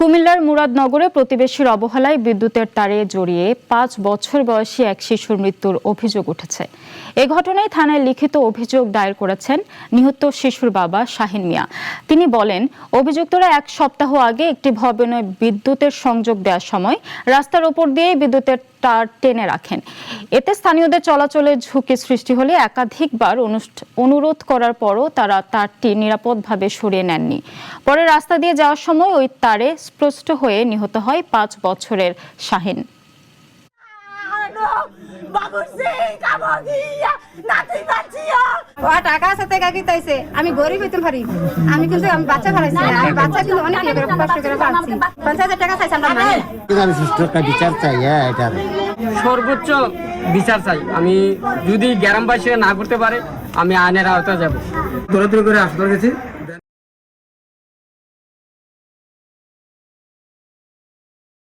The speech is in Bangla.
কুমিল্লার মুরাদনগরে প্রতিবেশীর অবহেলায় বিদ্যুতের তারে জড়িয়ে ৫ বছর বয়সী এক শিশুর মৃত্যুর অভিযোগ উঠেছে। এ ঘটনায় থানায় লিখিত অভিযোগ দায়ের করেছেন নিহত শিশুর বাবা শাহিন মিয়া। তিনি বলেন, অভিযুক্তরা এক সপ্তাহ আগে একটি ভবনে বিদ্যুতের সংযোগ দেওয়ার সময় রাস্তার ওপর দিয়ে বিদ্যুতের তার টেনে রাখেন। এতে স্থানীয়দের চলাচলের ঝুঁকি সৃষ্টি হলে একাধিকবার অনুরোধ করার পরও তারা তারটি নিরাপদভাবে সরিয়ে নেননি। পরে রাস্তা দিয়ে যাওয়ার সময় ওই তারে স্পষ্ট হয়ে নিহত হয় ৫ বছরের শাহিন। টাকা আছে টাকা কি তাইছে আমি গরিব হইতে পারি আমি কিন্তু আমি বাচ্চা হারাইছি আমি বাচ্চা কিন্তু অনেক কষ্ট করে পাচ্ছি ৫০০০ টাকা চাইছি আমরা মানে আমি সুষ্ঠু বিচার চাই। এটা সর্বোচ্চ বিচার চাই। আমি যদি গ্রামবাসী না করতে পারে আমি আইনের আওতায় যাব। দৌড়াদৌড়ি করে হাসপাতাল গেছি।